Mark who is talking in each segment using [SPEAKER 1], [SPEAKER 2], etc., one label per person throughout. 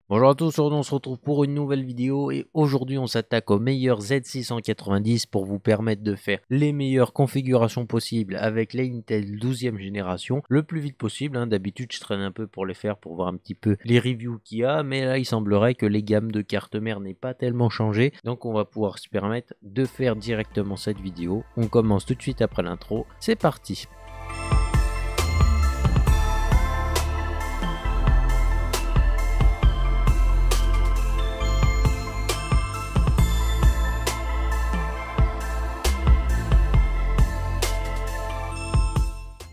[SPEAKER 1] Bonjour à tous, aujourd'hui on se retrouve pour une nouvelle vidéo et aujourd'hui on s'attaque au meilleur Z690 pour vous permettre de faire les meilleures configurations possibles avec les Intel 12e génération le plus vite possible. D'habitude je traîne un peu pour les faire pour voir un petit peu les reviews qu'il y a, mais là il semblerait que les gammes de cartes mères n'aient pas tellement changé, donc on va pouvoir se permettre de faire directement cette vidéo. On commence tout de suite après l'intro, c'est parti.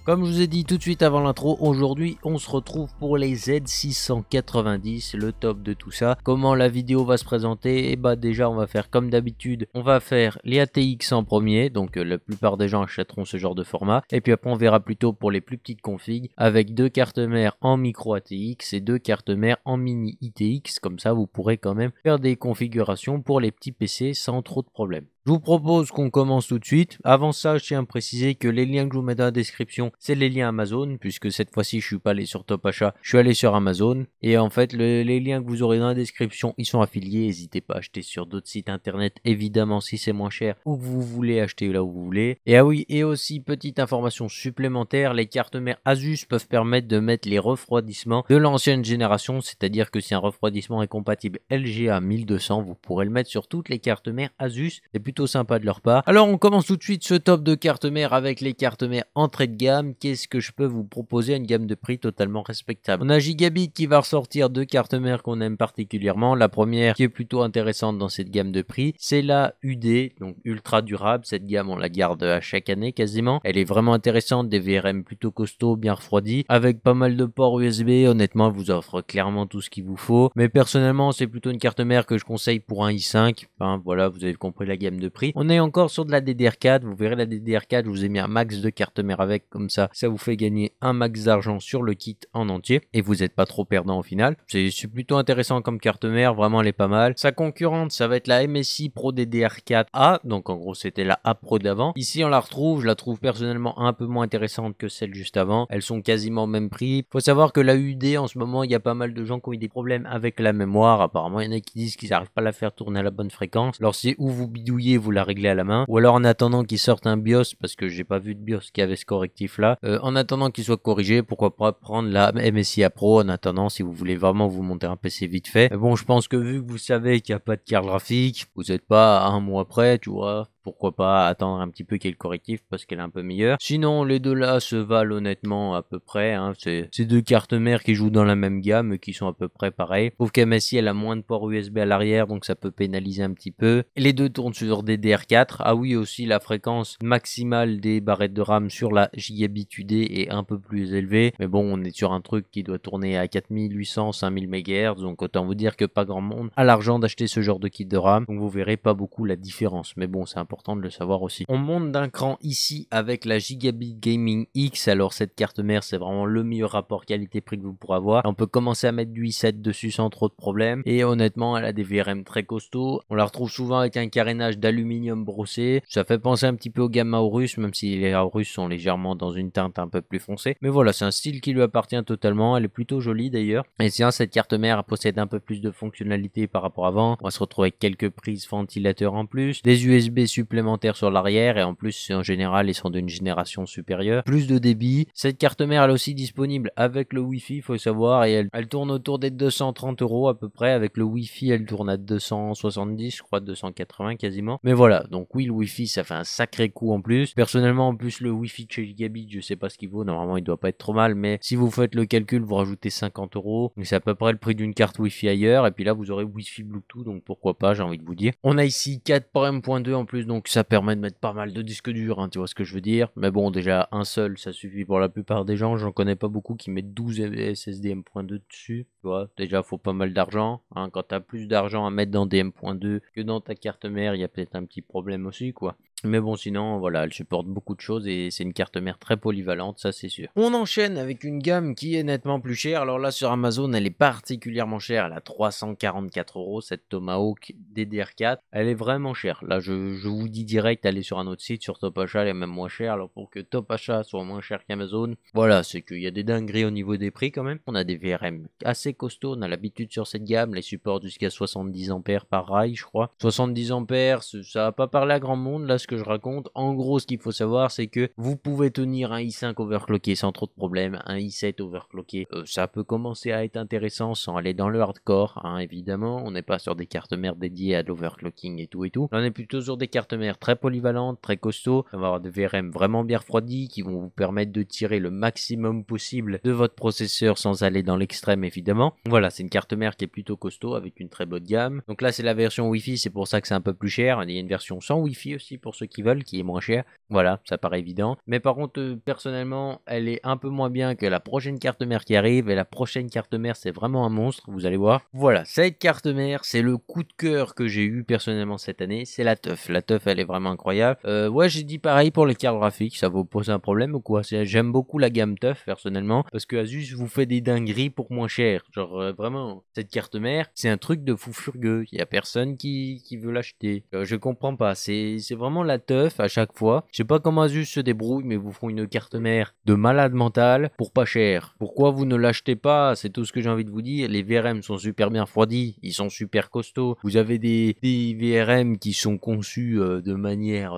[SPEAKER 1] Comme je vous ai dit tout de suite avant l'intro, aujourd'hui on se retrouve pour les Z690, le top de tout ça. Comment la vidéo va se présenter? Et bah déjà on va faire comme d'habitude, on va faire les ATX en premier, donc la plupart des gens achèteront ce genre de format. Et puis après on verra plutôt pour les plus petites configs, avec deux cartes mères en micro ATX et deux cartes mères en mini ITX, comme ça vous pourrez quand même faire des configurations pour les petits PC sans trop de problèmes. Je vous propose qu'on commence tout de suite. Avant ça, je tiens à préciser que les liens que je vous mets dans la description, c'est les liens Amazon, puisque cette fois-ci, je suis pas allé sur Top Achat, je suis allé sur Amazon. Et en fait, les liens que vous aurez dans la description, ils sont affiliés. N'hésitez pas à acheter sur d'autres sites internet, évidemment, si c'est moins cher ou que vous voulez acheter là où vous voulez. Et ah oui, et aussi, petite information supplémentaire, les cartes mères Asus peuvent permettre de mettre les refroidissements de l'ancienne génération, c'est-à-dire que si un refroidissement est compatible LGA 1200, vous pourrez le mettre sur toutes les cartes mères Asus. C'est plutôt sympa de leur part. Alors on commence tout de suite ce top de cartes mères avec les cartes mères entrée de gamme. Qu'est-ce que je peux vous proposer à une gamme de prix totalement respectable? On a Gigabit qui va ressortir deux cartes mères qu'on aime particulièrement. La première qui est plutôt intéressante dans cette gamme de prix, c'est la UD, donc ultra durable. Cette gamme on la garde à chaque année quasiment. Elle est vraiment intéressante, des VRM plutôt costauds, bien refroidis, avec pas mal de ports USB. Honnêtement elle vous offre clairement tout ce qu'il vous faut. Mais personnellement c'est plutôt une carte mère que je conseille pour un i5. Enfin voilà, vous avez compris la gamme de prix. On est encore sur de la DDR4, vous verrez la DDR4, je vous ai mis un max de carte mère avec, comme ça vous fait gagner un max d'argent sur le kit en entier et vous n'êtes pas trop perdant au final. C'est plutôt intéressant comme carte mère, vraiment elle est pas mal. Sa concurrente ça va être la MSI Pro DDR4A, donc en gros c'était la A Pro d'avant. Ici on la retrouve, je la trouve personnellement un peu moins intéressante que celle juste avant, elles sont quasiment au même prix. Faut savoir que la UD en ce moment il y a pas mal de gens qui ont eu des problèmes avec la mémoire, apparemment il y en a qui disent qu'ils n'arrivent pas à la faire tourner à la bonne fréquence. Alors c'est où vous bidouillez, vous la réglez à la main, ou alors en attendant qu'il sorte un BIOS, parce que j'ai pas vu de BIOS qui avait ce correctif là, en attendant qu'il soit corrigé, pourquoi pas prendre la MSI Pro en attendant si vous voulez vraiment vous monter un PC vite fait. Mais bon, je pense que vu que vous savez qu'il n'y a pas de carte graphique, vous n'êtes pas à un mois près, tu vois. Pourquoi pas attendre un petit peu qu'il y ait le correctif parce qu'elle est un peu meilleure. Sinon, les deux là se valent honnêtement à peu près. C'est deux cartes mères qui jouent dans la même gamme, qui sont à peu près pareilles. Sauf qu'MSI elle a moins de ports USB à l'arrière, donc ça peut pénaliser un petit peu. Et les deux tournent sur DDR4. Ah oui, aussi la fréquence maximale des barrettes de RAM sur la Gigabit UD est un peu plus élevée. Mais bon, on est sur un truc qui doit tourner à 4800, 5000 MHz. Donc autant vous dire que pas grand monde a l'argent d'acheter ce genre de kit de RAM. Donc vous verrez pas beaucoup la différence. Mais bon, c'est important de le savoir aussi. On monte d'un cran ici avec la Gigabit Gaming X. Alors cette carte mère c'est vraiment le meilleur rapport qualité-prix que vous pourrez avoir. On peut commencer à mettre du i7 dessus sans trop de problèmes. Et honnêtement elle a des VRM très costauds. On la retrouve souvent avec un carénage d'aluminium brossé. Ça fait penser un petit peu aux gammes Aorus, même si les Aorus sont légèrement dans une teinte un peu plus foncée. Mais voilà, c'est un style qui lui appartient totalement. Elle est plutôt jolie d'ailleurs. Et sinon cette carte mère possède un peu plus de fonctionnalités par rapport à avant. On va se retrouver avec quelques prises ventilateurs en plus, des USB supplémentaires sur l'arrière et en plus en général ils sont d'une génération supérieure, plus de débit. Cette carte mère elle est aussi disponible avec le Wi-Fi, faut savoir, et elle tourne autour des 230 € à peu près. Avec le Wi-Fi elle tourne à 270, je crois 280 quasiment. Mais voilà, donc oui, le Wi-Fi ça fait un sacré coup en plus. Personnellement en plus le Wi-Fi de chez Gigabit je sais pas ce qu'il vaut, normalement il doit pas être trop mal, mais si vous faites le calcul vous rajoutez 50 €, donc c'est à peu près le prix d'une carte Wi-Fi ailleurs. Et puis là vous aurez Wi-Fi Bluetooth, donc pourquoi pas, j'ai envie de vous dire. On a ici 4 ports M.2 en plus, donc ça permet de mettre pas mal de disques durs, tu vois ce que je veux dire. Mais bon, déjà un seul ça suffit pour la plupart des gens. J'en connais pas beaucoup qui mettent 12 SSD M.2 dessus, tu vois. Déjà faut pas mal d'argent, quand t'as plus d'argent à mettre dans des M.2 que dans ta carte mère, il y a peut-être un petit problème aussi quoi. Mais bon, sinon, voilà, elle supporte beaucoup de choses et c'est une carte mère très polyvalente, ça c'est sûr. On enchaîne avec une gamme qui est nettement plus chère. Alors là, sur Amazon, elle est particulièrement chère. Elle a 344 € cette Tomahawk DDR4. Elle est vraiment chère. Là, je vous dis direct, allez sur un autre site, sur Top Achat, elle est même moins chère. Alors pour que Top Achat soit moins cher qu'Amazon, voilà, c'est qu'il y a des dingueries au niveau des prix quand même. On a des VRM assez costauds. On a l'habitude sur cette gamme, les supports jusqu'à 70 ampères par rail, je crois. 70 ampères, ça va pas parler à grand monde là ce que je raconte. En gros, ce qu'il faut savoir, c'est que vous pouvez tenir un i5 overclocké sans trop de problèmes, un i7 overclocké. Ça peut commencer à être intéressant sans aller dans le hardcore, hein, évidemment. On n'est pas sur des cartes mères dédiées à l'overclocking et tout et tout. Là, on est plutôt sur des cartes mères très polyvalentes, très costauds. On va avoir des VRM vraiment bien refroidis qui vont vous permettre de tirer le maximum possible de votre processeur sans aller dans l'extrême, évidemment. Voilà, c'est une carte mère qui est plutôt costaud avec une très bonne gamme. Donc là, c'est la version Wi-Fi, c'est pour ça que c'est un peu plus cher. Il y a une version sans Wi-Fi aussi pour ceux qui veulent, qui est moins cher. Voilà, ça paraît évident. Mais par contre, personnellement, elle est un peu moins bien que la prochaine carte mère qui arrive. Et la prochaine carte mère, c'est vraiment un monstre, vous allez voir. Voilà, cette carte mère, c'est le coup de cœur que j'ai eu personnellement cette année. C'est la teuf. La teuf, elle est vraiment incroyable. Ouais, j'ai dit pareil pour les cartes graphiques. Ça vous pose un problème ou quoi? J'aime beaucoup la gamme teuf, personnellement. Parce que Asus vous fait des dingueries pour moins cher. Genre, vraiment, cette carte mère, c'est un truc de fou furieux. Il y a personne qui veut l'acheter. Je comprends pas. C'est vraiment la teuf à chaque fois. Je sais pas comment Asus se débrouille, mais vous font une carte mère de malade mental pour pas cher. Pourquoi vous ne l'achetez pas? C'est tout ce que j'ai envie de vous dire. Les VRM sont super bien refroidis. Ils sont super costauds. Vous avez des VRM qui sont conçus de manière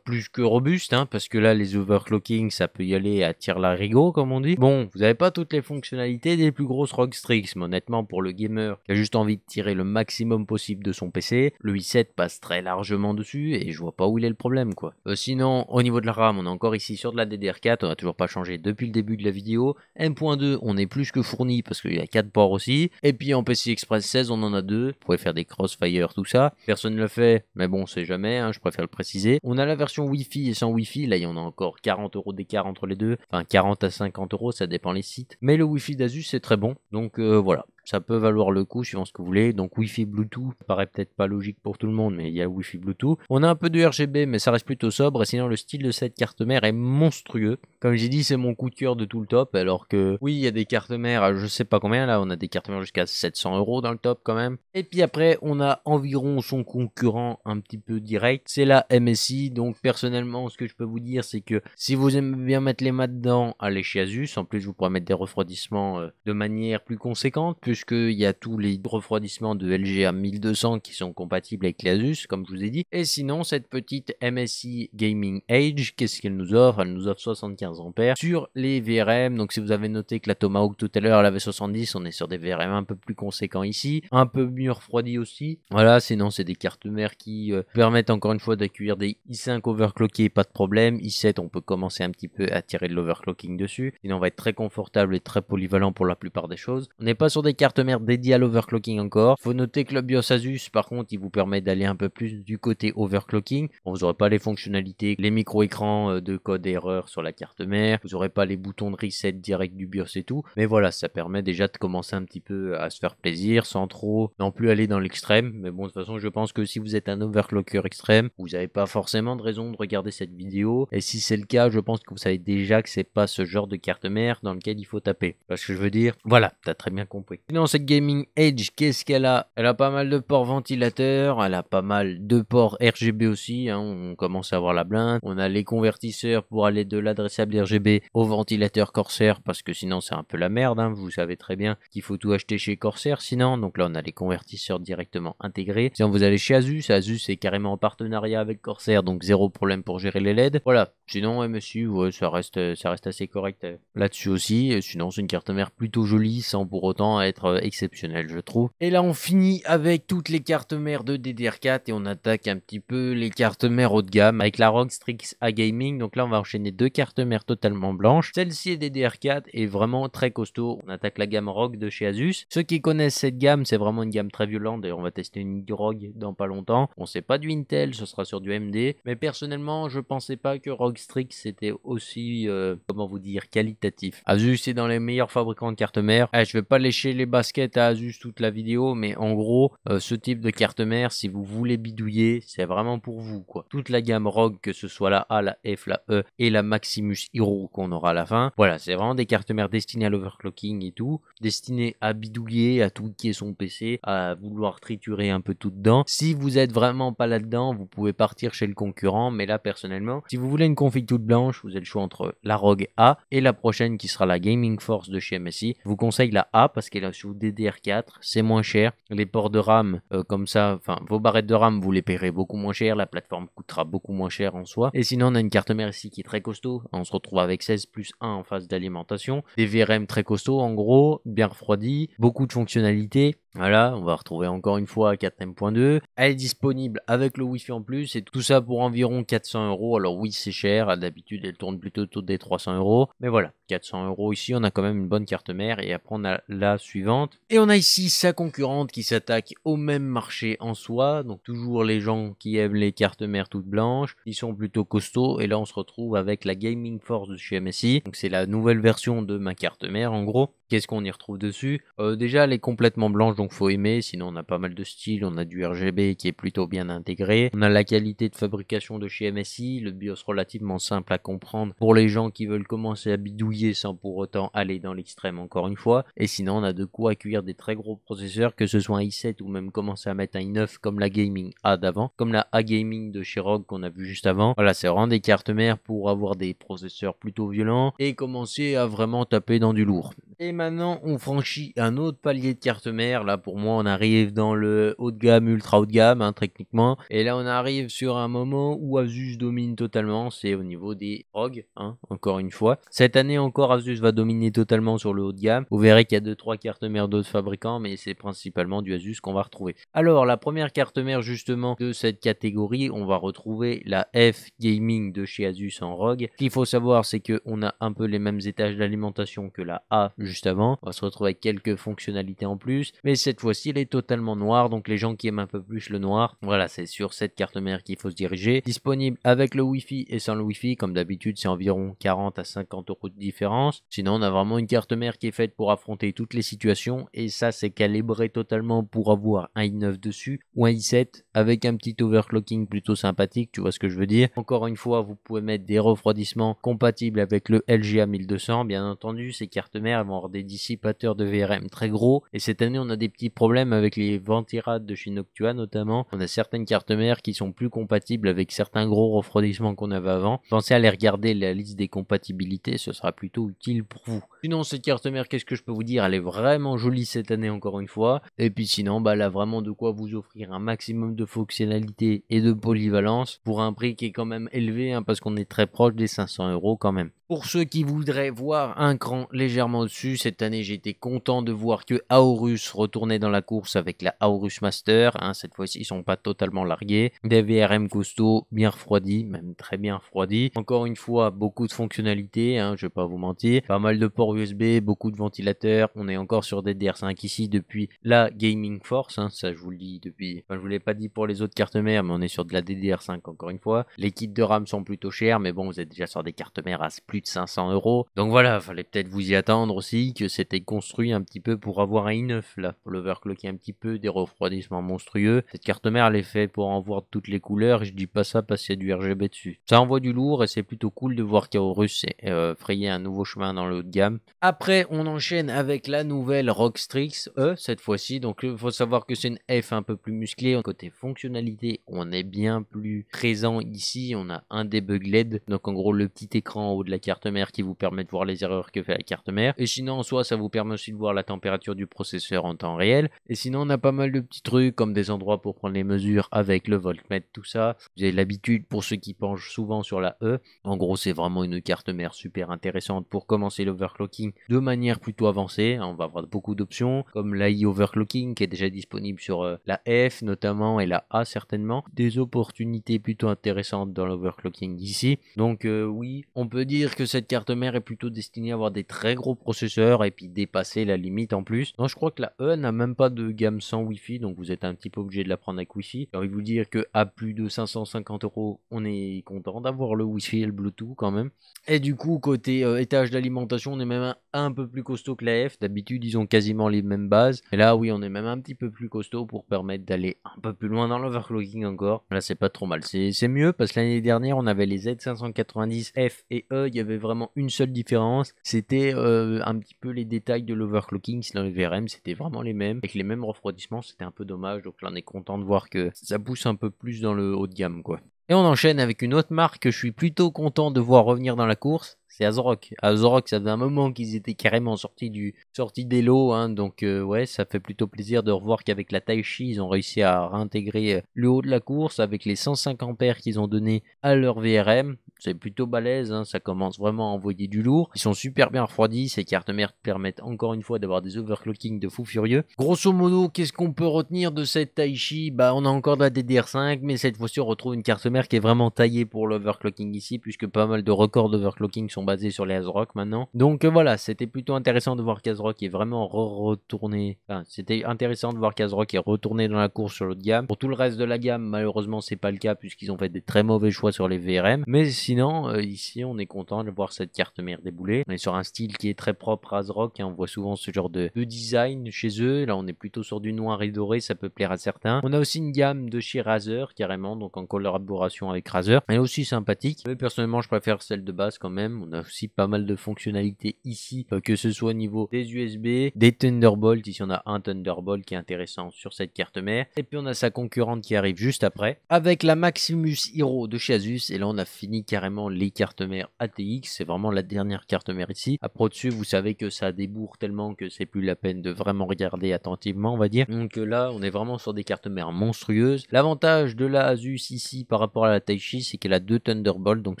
[SPEAKER 1] plus que robuste, hein, parce que là, les overclocking, ça peut y aller à tire-larigot, comme on dit. Bon, vous n'avez pas toutes les fonctionnalités des plus grosses ROG Strix, mais honnêtement, pour le gamer qui a juste envie de tirer le maximum possible de son PC, le i7 passe très largement dessus et je vois pas où il est le problème, quoi. Sinon, au niveau de la RAM, on est encore ici sur de la DDR4, on a toujours pas changé depuis le début de la vidéo. M.2, on est plus que fourni parce qu'il y a 4 ports aussi. Et puis en PCI Express 16, on en a 2. Vous pouvez faire des crossfire, tout ça. Personne ne le fait, mais bon, c'est jamais, hein, je préfère le préciser. On a la version Wi-Fi et sans Wi-Fi, là, il y en a encore 40 € d'écart entre les deux. Enfin, 40 à 50 €, ça dépend les sites. Mais le Wi-Fi d'Asus, c'est très bon. Donc voilà. Ça peut valoir le coup suivant ce que vous voulez. Donc Wi-Fi Bluetooth, ça paraît peut-être pas logique pour tout le monde, mais il y a Wi-Fi Bluetooth. On a un peu de RGB, mais ça reste plutôt sobre. Et sinon, le style de cette carte mère est monstrueux. Comme j'ai dit, c'est mon coup de cœur de tout le top. Alors que oui, il y a des cartes mères à je sais pas combien. Là, on a des cartes mères jusqu'à 700 € dans le top quand même. Et puis après, on a environ son concurrent un petit peu direct. C'est la MSI. Donc personnellement, ce que je peux vous dire, c'est que si vous aimez bien mettre les mains dedans, allez chez Asus. En plus, vous pourrez mettre des refroidissements de manière plus conséquente, puisqu'il y a tous les refroidissements de LGA 1200 qui sont compatibles avec l'Asus, comme je vous ai dit. Et sinon, cette petite MSI Gaming Age, qu'est-ce qu'elle nous offre? Elle nous offre 75 ampères sur les VRM. Donc si vous avez noté que la Tomahawk tout à l'heure, elle avait 70, on est sur des VRM un peu plus conséquents ici, un peu mieux refroidis aussi. Voilà, sinon c'est des cartes mères qui permettent encore une fois d'accueillir des i5 overclockés, pas de problème. i7, on peut commencer un petit peu à tirer de l'overclocking dessus. Sinon, on va être très confortable et très polyvalent pour la plupart des choses. On n'est pas sur des cartes mères dédiées à l'overclocking encore. Faut noter que le BIOS Asus, par contre, il vous permet d'aller un peu plus du côté overclocking. Bon, vous n'aurez pas les fonctionnalités, les micro-écrans de code erreur sur la carte mère. Vous n'aurez pas les boutons de reset direct du BIOS et tout. Mais voilà, ça permet déjà de commencer un petit peu à se faire plaisir sans trop non plus aller dans l'extrême. Mais bon, de toute façon, je pense que si vous êtes un overclocker extrême, vous n'avez pas forcément de raison de regarder cette vidéo. Et si c'est le cas, je pense que vous savez déjà que c'est pas ce genre de carte mère dans lequel il faut taper. Parce que je veux dire, voilà, t'as très bien compris. Sinon, cette Gaming Edge, qu'est-ce qu'elle a? Elle a pas mal de ports ventilateurs, elle a pas mal de ports RGB aussi, hein, on commence à avoir la blinde. On a les convertisseurs pour aller de l'adressable RGB au ventilateur Corsair, parce que sinon c'est un peu la merde, hein, vous savez très bien qu'il faut tout acheter chez Corsair sinon. Donc là, on a les convertisseurs directement intégrés. Sinon, vous allez chez Asus, Asus est carrément en partenariat avec Corsair, donc zéro problème pour gérer les LED. Voilà, sinon MSU, ouais, ça reste assez correct là-dessus aussi. Et sinon, c'est une carte mère plutôt jolie, sans pour autant être exceptionnelle, je trouve. Et là, on finit avec toutes les cartes mères de DDR4 et on attaque un petit peu les cartes mères haut de gamme avec la ROG Strix A Gaming. Donc là, on va enchaîner deux cartes mères totalement blanches. Celle-ci est DDR4 et vraiment très costaud. On attaque la gamme ROG de chez Asus. Ceux qui connaissent cette gamme, c'est vraiment une gamme très violente. D'ailleurs, on va tester une ROG dans pas longtemps. On sait pas du Intel, ce sera sur du AMD. Mais personnellement, je pensais pas que ROG Strix était aussi, comment vous dire, qualitatif. Asus est dans les meilleurs fabricants de cartes mères. Je vais pas lécher les baskets à Asus toute la vidéo, mais en gros, ce type de carte mère, si vous voulez bidouiller, c'est vraiment pour vous, quoi. Toute la gamme ROG, que ce soit la A, la F, la E et la Maximus Hero qu'on aura à la fin. Voilà, c'est vraiment des cartes mères destinées à l'overclocking et tout, destinées à bidouiller, à tweaker son PC, à vouloir triturer un peu tout dedans. Si vous êtes vraiment pas là-dedans, vous pouvez partir chez le concurrent, mais là, personnellement, si vous voulez une config toute blanche, vous avez le choix entre la ROG A et la prochaine qui sera la Gaming Force de chez MSI. Je vous conseille la A parce qu'elle est sous DDR4, c'est moins cher. Les ports de RAM, comme ça, enfin, vos barrettes de RAM, vous les paierez beaucoup moins cher, la plateforme coûtera beaucoup moins cher en soi. Et sinon, on a une carte mère ici qui est très costaud. On se retrouve avec 16 plus 1 en phase d'alimentation. Des VRM très costauds, en gros, bien refroidis, beaucoup de fonctionnalités. Voilà, on va retrouver encore une fois 4M.2. Elle est disponible avec le Wi-Fi en plus et tout ça pour environ 400 €. Alors oui, c'est cher. D'habitude, elle tourne plutôt autour des 300 €. Mais voilà, 400 € ici, on a quand même une bonne carte mère. Et après, on a la suivante. Et on a ici sa concurrente qui s'attaque au même marché en soi. Donc toujours les gens qui aiment les cartes mères toutes blanches. Ils sont plutôt costauds. Et là, on se retrouve avec la Gaming Force de chez MSI. Donc c'est la nouvelle version de ma carte mère en gros. Qu'est-ce qu'on y retrouve dessus? Déjà, elle est complètement blanche, donc faut aimer. Sinon, on a pas mal de styles. On a du RGB qui est plutôt bien intégré. On a la qualité de fabrication de chez MSI. Le BIOS relativement simple à comprendre pour les gens qui veulent commencer à bidouiller sans pour autant aller dans l'extrême encore une fois. Et sinon, on a de quoi accueillir des très gros processeurs, que ce soit un i7 ou même commencer à mettre un i9 comme la Gaming A d'avant, comme la A Gaming de chez ROG qu'on a vu juste avant. Voilà, c'est vraiment des cartes mères pour avoir des processeurs plutôt violents et commencer à vraiment taper dans du lourd. Et maintenant, on franchit un autre palier de cartes mères. Là, pour moi, on arrive dans le haut de gamme, ultra haut de gamme, hein, techniquement. Et là, on arrive sur un moment où Asus domine totalement. C'est au niveau des ROG, hein, encore une fois. Cette année encore, Asus va dominer totalement sur le haut de gamme. Vous verrez qu'il y a 2-3 cartes mères d'autres fabricants, mais c'est principalement du Asus qu'on va retrouver. Alors, la première carte mère, justement, de cette catégorie, on va retrouver la F Gaming de chez Asus en ROG. Ce qu'il faut savoir, c'est qu'on a un peu les mêmes étages d'alimentation que la A juste avant. On va se retrouver avec quelques fonctionnalités en plus, mais cette fois-ci elle est totalement noire, donc les gens qui aiment un peu plus le noir, voilà, c'est sur cette carte mère qu'il faut se diriger. Disponible avec le Wi-Fi et sans le Wi-Fi, comme d'habitude c'est environ 40 à 50 € de différence. Sinon on a vraiment une carte mère qui est faite pour affronter toutes les situations, et ça c'est calibré totalement pour avoir un i9 dessus ou un i7 avec un petit overclocking plutôt sympathique, tu vois ce que je veux dire. Encore une fois, vous pouvez mettre des refroidissements compatibles avec le LGA 1200, bien entendu. Ces cartes mères vont avoir des dissipateurs de VRM très gros, et cette année on a des petits problèmes avec les Ventirad de chez Noctua notamment. On a certaines cartes mères qui sont plus compatibles avec certains gros refroidissements qu'on avait avant. Pensez à aller regarder la liste des compatibilités, ce sera plutôt utile pour vous. Sinon cette carte mère, qu'est-ce que je peux vous dire, elle est vraiment jolie cette année encore une fois, et puis sinon bah elle a vraiment de quoi vous offrir un maximum de fonctionnalités et de polyvalence pour un prix qui est quand même élevé, hein, parce qu'on est très proche des 500 € quand même. Pour ceux qui voudraient voir un cran légèrement au-dessus, cette année j'ai été content de voir que Aorus retournait dans la course avec la Aorus Master, hein, cette fois-ci ils sont pas totalement largués, des VRM costauds, bien refroidis, même très bien refroidis, encore une fois beaucoup de fonctionnalités, hein, je vais pas vous mentir, pas mal de ports USB, beaucoup de ventilateurs, on est encore sur des DDR5 ici depuis la Gaming Force, hein, ça je vous le dis depuis, enfin, je vous l'ai pas dit pour les autres cartes mères, mais on est sur de la DDR5 encore une fois, les kits de RAM sont plutôt chers, mais bon vous êtes déjà sur des cartes mères à plus de 500 €. Donc voilà, fallait peut-être vous y attendre aussi, que c'était construit un petit peu pour avoir un i9 là, pour l'overclocker un petit peu, des refroidissements monstrueux. Cette carte mère elle est faite pour en voir de toutes les couleurs, et je dis pas ça parce qu'il y a du RGB dessus. Ça envoie du lourd et c'est plutôt cool de voir qu'Aorus s'est frayé un nouveau chemin dans le haut de gamme. Après on enchaîne avec la nouvelle ROG Strix E cette fois-ci, donc il faut savoir que c'est une F un peu plus musclée. Côté fonctionnalité, on est bien plus présent ici, on a un debug LED, donc en gros le petit écran en haut de la carte mère qui vous permet de voir les erreurs que fait la carte mère, et sinon en soi ça vous permet aussi de voir la température du processeur en temps réel, et sinon on a pas mal de petits trucs comme des endroits pour prendre les mesures avec le voltmètre, tout ça. Vous avez l'habitude pour ceux qui penchent souvent sur la E. En gros c'est vraiment une carte mère super intéressante pour commencer l'overclocking de manière plutôt avancée. On va avoir beaucoup d'options comme l'AI overclocking qui est déjà disponible sur la F notamment et la A certainement, des opportunités plutôt intéressantes dans l'overclocking ici. Donc oui, on peut dire que cette carte mère est plutôt destinée à avoir des très gros processeurs et puis dépasser la limite en plus. Non, je crois que la E n'a même pas de gamme sans Wi-Fi, donc vous êtes un petit peu obligé de la prendre avec Wi-Fi. J'ai envie de vous dire que à plus de 550 €, on est content d'avoir le Wi-Fi et le Bluetooth quand même. Et du coup, côté étage d'alimentation, on est même un peu plus costaud que la F. D'habitude, ils ont quasiment les mêmes bases. Et là, oui, on est même un petit peu plus costaud pour permettre d'aller un peu plus loin dans l'overclocking encore. Là, c'est pas trop mal. C'est mieux parce que l'année dernière, on avait les Z590 F et E. Il y avait vraiment une seule différence. C'était un petit peu les détails de l'overclocking. Sinon, les VRM, c'était vraiment les mêmes. Avec les mêmes refroidissements, c'était un peu dommage. Donc là, on est content de voir que ça pousse un peu plus dans le haut de gamme, quoi. Et on enchaîne avec une autre marque que je suis plutôt content de voir revenir dans la course. C'est ASRock. ASRock, ça faisait un moment qu'ils étaient carrément sortis des lots, hein, donc ouais, ça fait plutôt plaisir de revoir qu'avec la Taichi, ils ont réussi à réintégrer le haut de la course avec les 105 ampères qu'ils ont donné à leur VRM. C'est plutôt balèze, hein, ça commence vraiment à envoyer du lourd. Ils sont super bien refroidis, ces cartes mères permettent encore une fois d'avoir des overclocking de fou furieux. Grosso modo, qu'est-ce qu'on peut retenir de cette Taichi? Bah, on a encore de la DDR5, mais cette fois-ci on retrouve une carte mère qui est vraiment taillée pour l'overclocking ici, puisque pas mal de records d'overclocking sont basés sur les ASRock maintenant. Donc voilà, c'était plutôt intéressant de voir qu'ASRock est vraiment retourné. Enfin, c'était intéressant de voir qu'ASRock est retourné dans la course sur l'autre gamme. Pour tout le reste de la gamme, malheureusement, c'est pas le cas puisqu'ils ont fait des très mauvais choix sur les VRM. Mais sinon, ici, on est content de voir cette carte mère débouler. On est sur un style qui est très propre à ASRock. Hein. On voit souvent ce genre de design chez eux. Là, on est plutôt sur du noir et doré. Ça peut plaire à certains. On a aussi une gamme de chez Razer, carrément, donc en collaboration avec Razer. Elle est aussi sympathique. Mais personnellement, je préfère celle de base quand même. On a aussi pas mal de fonctionnalités ici, que ce soit au niveau des USB, des Thunderbolt. Ici, on a un Thunderbolt qui est intéressant sur cette carte mère. Et puis, on a sa concurrente qui arrive juste après, avec la Maximus Hero de chez Asus. Et là, on a fini carrément les cartes mères ATX. C'est vraiment la dernière carte mère ici. Après, au-dessus, vous savez que ça débourre tellement que c'est plus la peine de vraiment regarder attentivement, on va dire. Donc là, on est vraiment sur des cartes mères monstrueuses. L'avantage de la Asus ici par rapport à la Taichi, c'est qu'elle a deux Thunderbolt. Donc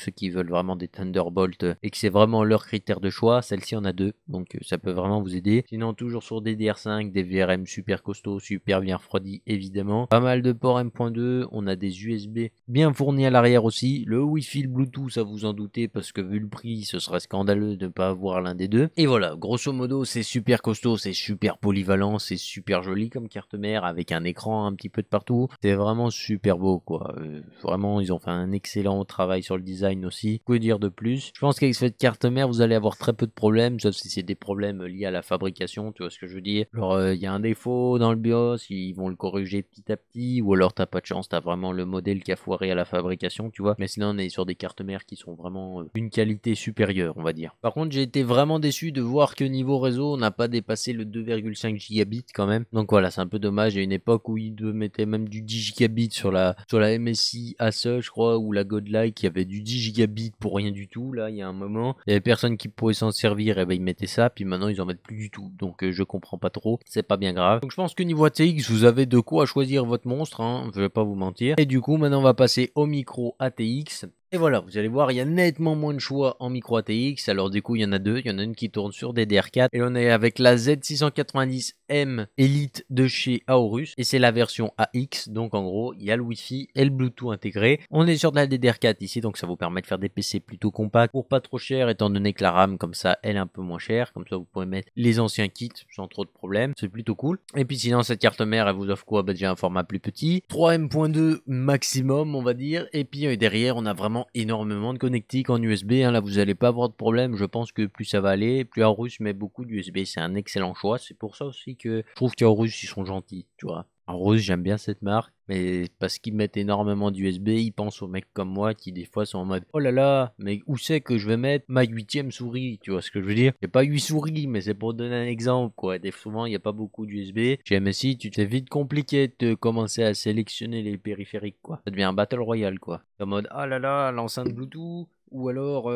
[SPEAKER 1] ceux qui veulent vraiment des Thunderbolt et que c'est vraiment leur critère de choix, celle-ci en a deux. Donc ça peut vraiment vous aider. Sinon, toujours sur des DDR5, des VRM super costauds, super bien refroidis évidemment. Pas mal de ports M.2, on a des USB bien fournis à l'arrière aussi. Le Wi-Fi, le Bluetooth, ça vous en doutez parce que vu le prix, ce serait scandaleux de ne pas avoir l'un des deux. Et voilà, grosso modo, c'est super costaud, c'est super polyvalent, c'est super joli comme carte mère avec un écran un petit peu de partout. C'est vraiment super beau quoi. Vraiment, ils ont fait un excellent travail sur le design aussi. Que dire de plus? Je pense qu'avec cette carte mère, vous allez avoir très peu de problèmes, sauf si c'est des problèmes liés à la fabrication, tu vois ce que je veux dire. Alors, il y a un défaut dans le BIOS, ils vont le corriger petit à petit, ou alors t'as pas de chance, t'as vraiment le modèle qui a foiré à la fabrication, tu vois. Mais sinon, on est sur des cartes mères qui sont vraiment d'une qualité supérieure, on va dire. Par contre, j'ai été vraiment déçu de voir que niveau réseau, on n'a pas dépassé le 2,5 gigabits quand même. Donc voilà, c'est un peu dommage. Il y a une époque où ils mettaient même du 10 gigabits sur la MSI Asus, je crois, ou la Godlike, qui avait du 10 gigabits pour rien du tout. Là, il y a un moment, il y avait personne qui pouvait s'en servir, et ben ils mettaient ça, puis maintenant ils en mettent plus du tout. Donc je comprends pas trop, c'est pas bien grave. Donc je pense que niveau ATX, vous avez de quoi choisir votre monstre, hein, je vais pas vous mentir. Et du coup, maintenant on va passer au micro ATX. Et voilà, vous allez voir, il y a nettement moins de choix en micro ATX. Alors du coup, il y en a deux. Il y en a une qui tourne sur DDR4. Et on est avec la Z690M Elite de chez Aorus. Et c'est la version AX. Donc en gros, il y a le Wi-Fi et le Bluetooth intégré. On est sur de la DDR4 ici. Donc ça vous permet de faire des PC plutôt compacts pour pas trop cher. Étant donné que la RAM, comme ça, elle est un peu moins chère. Comme ça, vous pouvez mettre les anciens kits sans trop de problèmes. C'est plutôt cool. Et puis sinon, cette carte mère, elle vous offre quoi? Bah, déjà un format plus petit. 3M.2 maximum, on va dire. Et puis derrière, on a vraiment énormément de connectiques en USB, hein. Là vous allez pas avoir de problème, je pense que plus ça va aller, plus Aorus met beaucoup d'USB, c'est un excellent choix. C'est pour ça aussi que je trouve qu'Aorus ils sont gentils, tu vois. Aorus, j'aime bien cette marque, mais parce qu'ils mettent énormément d'USB, ils pensent aux mecs comme moi qui des fois sont en mode oh là là, mais où c'est que je vais mettre ma 8ème souris, tu vois ce que je veux dire? J'ai pas 8 souris, mais c'est pour donner un exemple quoi. Souvent il n'y a pas beaucoup d'USB. Chez MSI, tu te fais vite compliqué de commencer à sélectionner les périphériques quoi. Ça devient un battle royale quoi. En mode oh là là, l'enceinte Bluetooth. Ou alors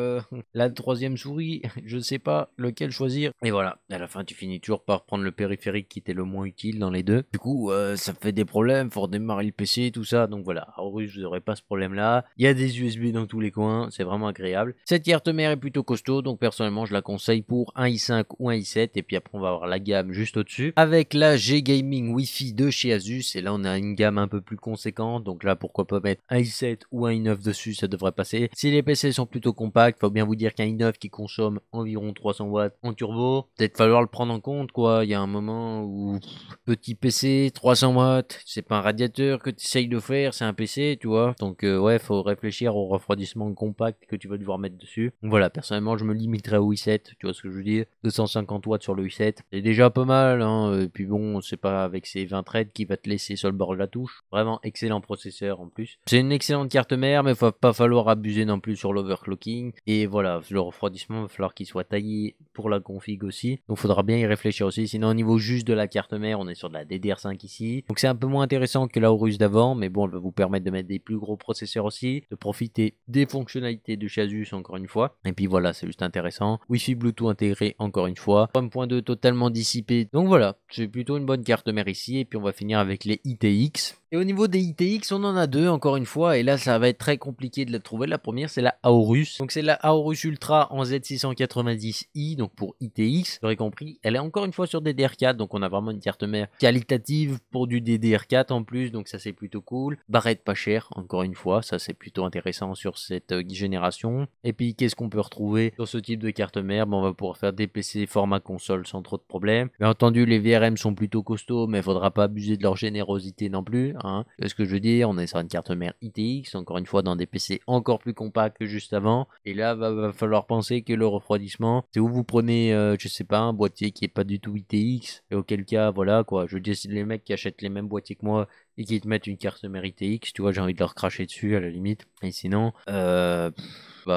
[SPEAKER 1] la troisième souris, je sais pas lequel choisir. Et voilà, à la fin tu finis toujours par prendre le périphérique qui était le moins utile dans les deux. Du coup ça fait des problèmes, faut redémarrer le PC, tout ça. Donc voilà, Aorus vous n'aurez pas ce problème là. Il y a des USB dans tous les coins, c'est vraiment agréable. Cette carte mère est plutôt costaud, donc personnellement je la conseille pour un i5 ou un i7. Et puis après on va avoir la gamme juste au-dessus avec la G Gaming Wi-Fi de chez Asus. Et là on a une gamme un peu plus conséquente, donc là pourquoi pas mettre un i7 ou un i9 dessus, ça devrait passer. Si les PC sont sont plutôt compacts. Faut bien vous dire qu'un i9 qui consomme environ 300 watts en turbo, peut-être falloir le prendre en compte, quoi. Il y a un moment où petit PC, 300 watts, c'est pas un radiateur que tu essayes de faire, c'est un PC, tu vois. Donc ouais, faut réfléchir au refroidissement compact que tu vas devoir mettre dessus. Donc voilà, personnellement, je me limiterai au i7, tu vois ce que je veux dire. 250 watts sur le i7, c'est déjà pas mal, hein. Et puis bon, c'est pas avec ses 20 threads qui va te laisser sur le bord de la touche. Vraiment excellent processeur en plus. C'est une excellente carte mère, mais il va pas falloir abuser non plus sur l'overclocking. Et voilà, le refroidissement va falloir qu'il soit taillé pour la config aussi. Donc faudra bien y réfléchir aussi. Sinon au niveau juste de la carte mère, on est sur de la DDR5 ici. Donc c'est un peu moins intéressant que la Aorus d'avant, mais bon, elle va vous permettre de mettre des plus gros processeurs aussi, de profiter des fonctionnalités de chez Asus encore une fois. Et puis voilà, c'est juste intéressant. Wi-Fi Bluetooth intégré encore une fois. 1.2 totalement dissipé. Donc voilà, c'est plutôt une bonne carte mère ici. Et puis on va finir avec les ITX. Et au niveau des ITX, on en a deux encore une fois, et là ça va être très compliqué de la trouver. La première c'est la Aorus, donc c'est la Aorus Ultra en Z690i, donc pour ITX, vous aurez compris, elle est encore une fois sur DDR4, donc on a vraiment une carte mère qualitative pour du DDR4 en plus, donc ça c'est plutôt cool. Barrette pas chère, encore une fois, ça c'est plutôt intéressant sur cette génération. Et puis qu'est-ce qu'on peut retrouver sur ce type de carte mère? On va pouvoir faire des PC format console sans trop de problèmes. Bien entendu les VRM sont plutôt costauds, mais il faudra pas abuser de leur générosité non plus. Qu'est-ce que je veux dire? On est sur une carte mère ITX, encore une fois dans des PC encore plus compacts que juste avant. Et là, va falloir penser que le refroidissement, c'est où vous prenez, je sais pas, un boîtier qui est pas du tout ITX, et auquel cas, voilà quoi. Je veux dire, si les mecs qui achètent les mêmes boîtiers que moi et qui te mettent une carte mère ITX, tu vois, j'ai envie de leur cracher dessus à la limite. Et sinon, bah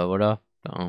[SPEAKER 1] voilà.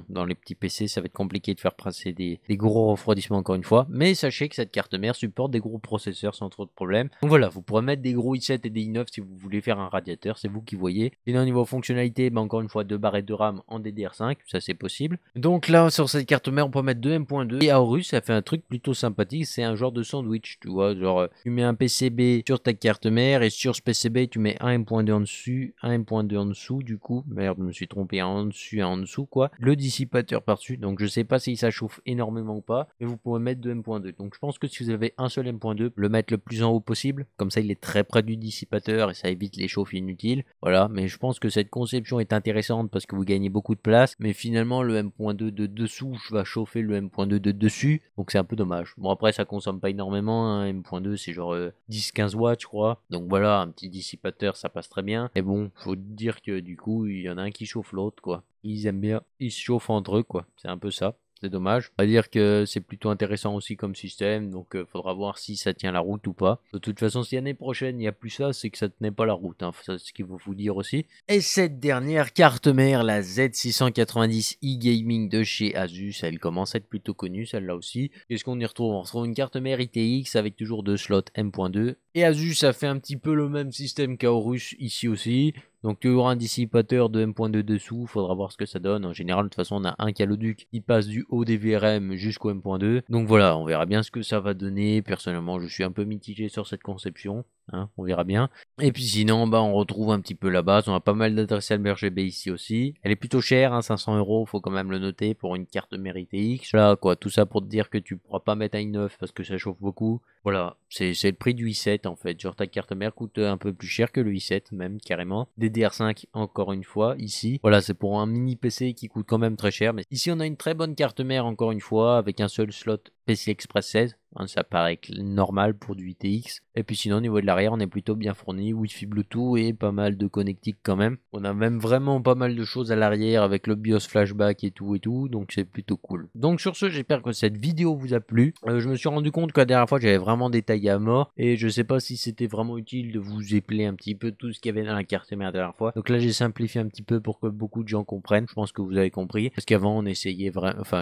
[SPEAKER 1] Dans les petits PC, ça va être compliqué de faire passer des gros refroidissements encore une fois. Mais sachez que cette carte mère supporte des gros processeurs sans trop de problèmes. Donc voilà, vous pourrez mettre des gros i7 et des i9 si vous voulez faire un radiateur, c'est vous qui voyez. Sinon, au niveau fonctionnalité, encore une fois, 2 barrettes de RAM en DDR5, ça c'est possible. Donc là, sur cette carte mère, on peut mettre 2 M.2. Et Aorus, ça fait un truc plutôt sympathique, c'est un genre de sandwich, tu vois. Genre, tu mets un PCB sur ta carte mère et sur ce PCB, tu mets un M.2 en dessus, un M.2 en dessous, du coup. Merde, je me suis trompé, un en dessus, un en dessous, quoi. Le dissipateur par-dessus, donc je sais pas si ça chauffe énormément ou pas, mais vous pouvez mettre 2 M.2. Donc je pense que si vous avez un seul M.2, le mettre le plus en haut possible, comme ça il est très près du dissipateur et ça évite les chauffes inutiles. Voilà, mais je pense que cette conception est intéressante parce que vous gagnez beaucoup de place, mais finalement le M.2 de dessous va chauffer le M.2 de dessus, donc c'est un peu dommage. Bon après ça consomme pas énormément, un M.2 c'est genre 10-15 watts je crois, donc voilà, un petit dissipateur ça passe très bien, mais bon, faut dire que du coup il y en a un qui chauffe l'autre quoi. Ils aiment bien, ils se chauffent entre eux, quoi. C'est un peu ça. C'est dommage. On va dire que c'est plutôt intéressant aussi comme système, donc faudra voir si ça tient la route ou pas. De toute façon, si l'année prochaine il n'y a plus ça, c'est que ça tenait pas la route, hein. C'est ce qu'il faut vous dire aussi. Et cette dernière carte mère, la Z690i Gaming de chez Asus, elle commence à être plutôt connue, celle-là aussi. Qu'est-ce qu'on y retrouve? On retrouve une carte mère ITX avec toujours 2 slots M.2. Et Asus a fait un petit peu le même système qu'Aorus ici aussi. Donc tu auras un dissipateur de M.2 dessous, faudra voir ce que ça donne. En général, de toute façon, on a un caloduc qui passe du haut des VRM jusqu'au M.2. Donc voilà, on verra bien ce que ça va donner. Personnellement, je suis un peu mitigé sur cette conception. On verra bien. Et puis sinon, on retrouve un petit peu la base. On a pas mal d'adressables RGB ici aussi. Elle est plutôt chère, 500 €, faut quand même le noter pour une carte mère ITX. Là, quoi, tout ça pour te dire que tu pourras pas mettre un i9 parce que ça chauffe beaucoup. Voilà, c'est le prix du i7 en fait. Genre ta carte mère coûte un peu plus cher que le i7 même carrément. DDR5 encore une fois ici. Voilà, c'est pour un mini PC qui coûte quand même très cher. Mais ici on a une très bonne carte mère encore une fois avec un seul slot PCI Express 16. Ça paraît normal pour du ITX. Et puis sinon au niveau de l'arrière on est plutôt bien fourni. Wi-Fi Bluetooth et pas mal de connectiques quand même. On a même vraiment pas mal de choses à l'arrière avec le BIOS flashback et tout. Donc c'est plutôt cool. Donc sur ce, j'espère que cette vidéo vous a plu. Je me suis rendu compte que la dernière fois j'avais vraiment détaillé à mort. Et je sais pas si c'était vraiment utile de vous épeler un petit peu tout ce qu'il y avait dans la carte mère la dernière fois. Donc là j'ai simplifié un petit peu pour que beaucoup de gens comprennent. Je pense que vous avez compris. Parce qu'avant on essayait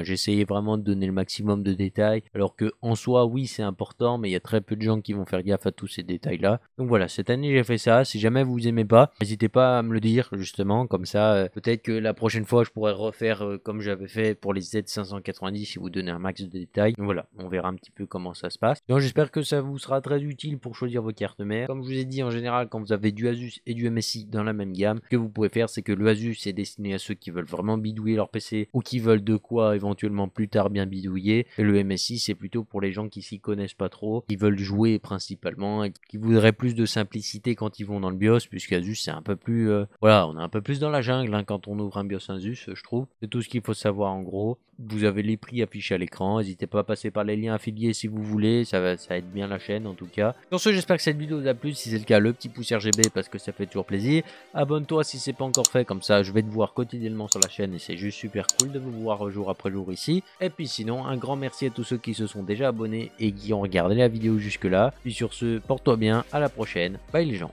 [SPEAKER 1] j'essayais vraiment de donner le maximum de détails. Alors que en soi oui c'est important, mais il y a très peu de gens qui vont faire gaffe à tous ces détails là. Donc voilà, cette année j'ai fait ça. Si jamais vous aimez pas, n'hésitez pas à me le dire justement, comme ça peut-être que la prochaine fois je pourrais refaire comme j'avais fait pour les Z590 si vous donnez un max de détails. Donc voilà, on verra un petit peu comment ça se passe. Donc j'espère que ça vous sera très utile pour choisir vos cartes mères. Comme je vous ai dit, en général quand vous avez du Asus et du MSI dans la même gamme, ce que vous pouvez faire c'est que le Asus est destiné à ceux qui veulent vraiment bidouiller leur PC ou qui veulent de quoi éventuellement plus tard bien bidouiller, et le MSI c'est plutôt pour les gens qui s'y connaissent pas trop, qui veulent jouer principalement et qui voudraient plus de simplicité quand ils vont dans le BIOS, puisqu'Asus c'est un peu plus voilà, on est un peu plus dans la jungle hein, quand on ouvre un BIOS Asus, je trouve. C'est tout ce qu'il faut savoir en gros. Vous avez les prix affichés à l'écran, n'hésitez pas à passer par les liens affiliés si vous voulez, ça aide bien la chaîne en tout cas. Sur ce, j'espère que cette vidéo vous a plu, si c'est le cas, le petit pouce RGB parce que ça fait toujours plaisir. Abonne-toi si c'est pas encore fait, comme ça je vais te voir quotidiennement sur la chaîne et c'est juste super cool de vous voir jour après jour ici. Et puis sinon, un grand merci à tous ceux qui se sont déjà abonnés et qui ont regardé la vidéo jusque là. Puis sur ce, porte-toi bien, à la prochaine, bye les gens.